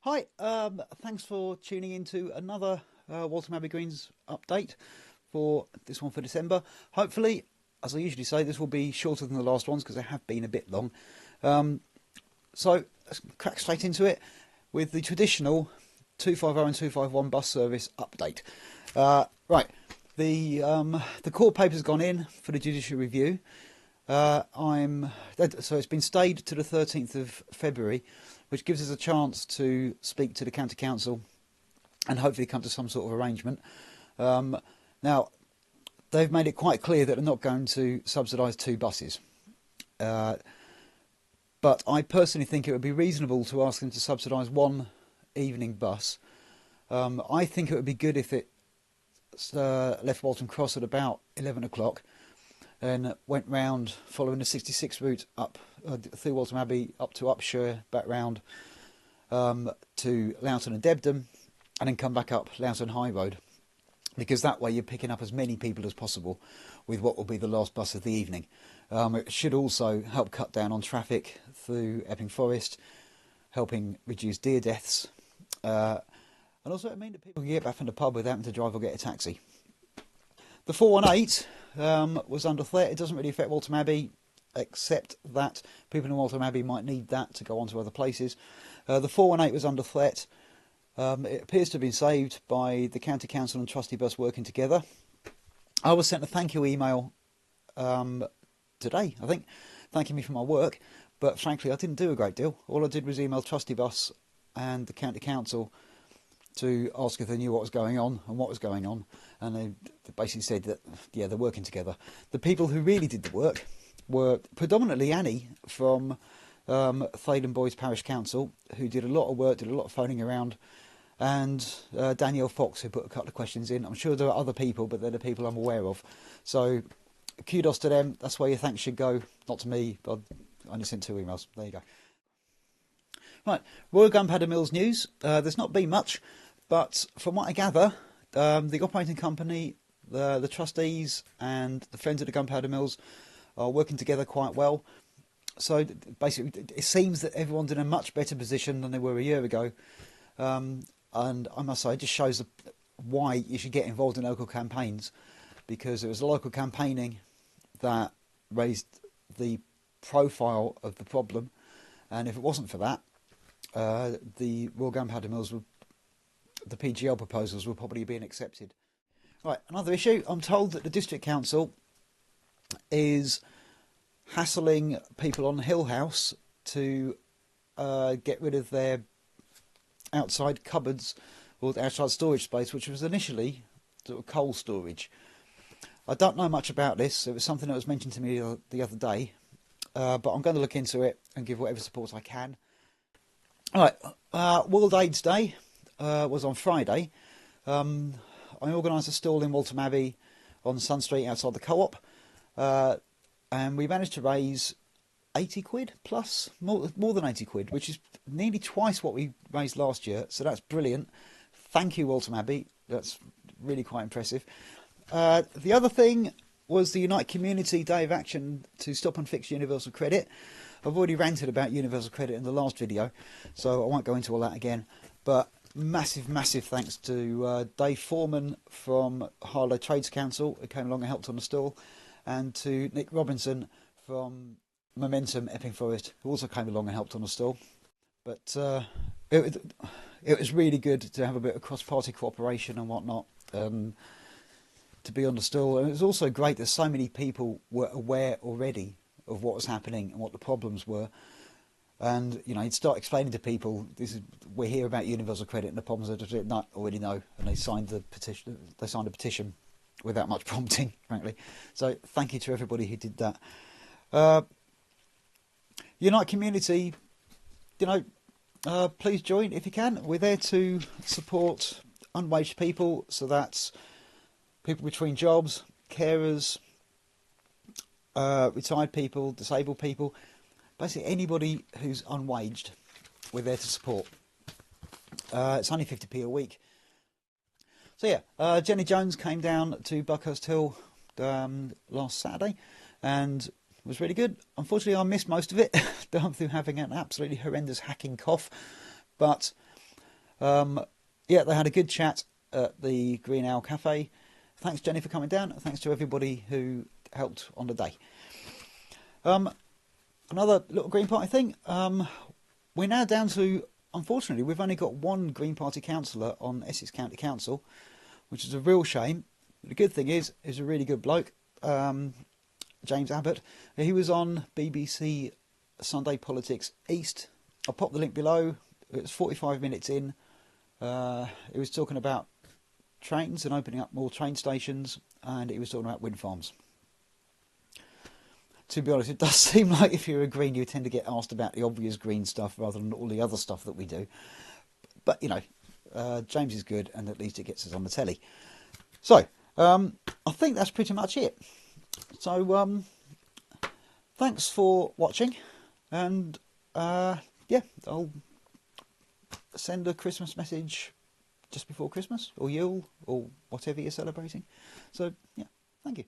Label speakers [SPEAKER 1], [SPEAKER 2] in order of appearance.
[SPEAKER 1] Hi, thanks for tuning in to another Waltham Abbey Greens update for this one for December. Hopefully, as I usually say, this will be shorter than the last ones because they have been a bit long. So let's crack straight into it with the traditional 250 and 251 bus service update. Right, the court paper's gone in for the judicial review. So it's been stayed to the 13th of February, which gives us a chance to speak to the County Council and hopefully come to some sort of arrangement. Now, they've made it quite clear that they're not going to subsidise 2 buses. But I personally think it would be reasonable to ask them to subsidise 1 evening bus. I think it would be good if it left Waltham Cross at about 11 o'clock and went round following the 66 route up through Waltham Abbey up to Upshire, back round to Loughton and Debden, and then come back up Loughton High Road, because that way you're picking up as many people as possible with what will be the last bus of the evening. It should also help cut down on traffic through Epping Forest, helping reduce deer deaths, and also it means that people can get back from the pub without having to drive or get a taxi. The 418 was under threat. It doesn't really affect Waltham Abbey, except that people in Waltham Abbey might need that to go on to other places. The 418 was under threat. It appears to have been saved by the County Council and Trustee Bus working together. I was sent a thank you email today, I think, thanking me for my work, but frankly I didn't do a great deal. All I did was email Trustee Bus and the County Council to ask if they knew what was going on and what was going on, and they basically said that, yeah, they're working together. The people who really did the work were predominantly Annie from Thaden Boys Parish Council, who did a lot of work, did a lot of phoning around, and Danielle Fox, who put a couple of questions in. I'm sure there are other people, but they're the people I'm aware of. So kudos to them. That's where your thanks should go, not to me, but I only sent 2 emails. There you go. Right, Royal Gunpowder Mills news. There's not been much, but from what I gather, the operating company, the trustees and the Friends of the Gunpowder Mills are working together quite well. So basically it seems that everyone's in a much better position than they were a year ago. And I must say, it just shows why you should get involved in local campaigns, because it was the local campaigning that raised the profile of the problem, and if it wasn't for that, the Royal Gunpowder Mills, the PGL proposals, were probably being accepted. Right, another issue. I'm told that the District Council is hassling people on Hillhouse to get rid of their outside cupboards or the outside storage space, which was initially sort of coal storage. I don't know much about this. It was something that was mentioned to me the other day, but I'm going to look into it and give whatever support I can. All right, World AIDS Day was on Friday. I organised a stall in Waltham Abbey on Sun Street outside the Co-op, and we managed to raise 80 quid plus, more than 80 quid, which is nearly twice what we raised last year, so that's brilliant. Thank you, Waltham Abbey, that's really quite impressive. The other thing was the Unite Community Day of Action to stop and fix universal credit. I've already ranted about universal credit in the last video, so I won't go into all that again, but massive thanks to Dave Foreman from Harlow Trades Council, who came along and helped on the stall, and to Nick Robinson from Momentum Epping Forest, who also came along and helped on the stall. But it was really good to have a bit of cross-party cooperation and whatnot, to be on the stall. And it was also great that so many people were aware already of what was happening and what the problems were. And you know, you'd start explaining to people, we're here about universal credit and the problems that they already know, and they signed the petition. They signed a petition without much prompting, frankly. So thank you to everybody who did that. Unite Community, you know, please join if you can. We're there to support unwaged people, so that's people between jobs, carers, retired people, disabled people, basically anybody who's unwaged, we're there to support. It's only 50p a week. So yeah, Jenny Jones came down to Buckhurst Hill last Saturday and was really good. Unfortunately, I missed most of it, through having an absolutely horrendous hacking cough. But Yeah, they had a good chat at the Green Owl Cafe. Thanks, Jenny, for coming down. Thanks to everybody who helped on the day. Another little Green Party thing. We're now down to, unfortunately, we've only got one Green Party councillor on Essex County Council, which is a real shame. But the good thing is, he's a really good bloke, James Abbott. He was on BBC Sunday Politics East. I'll pop the link below. It was 45 minutes in. He was talking about trains and opening up more train stations, and he was talking about wind farms. To be honest, it does seem like if you're a Green, you tend to get asked about the obvious Green stuff rather than all the other stuff that we do. But, you know, James is good, and at least it gets us on the telly. So, I think that's pretty much it. So, thanks for watching, and, yeah, I'll send a Christmas message just before Christmas, or Yule, or whatever you're celebrating. So, yeah, thank you.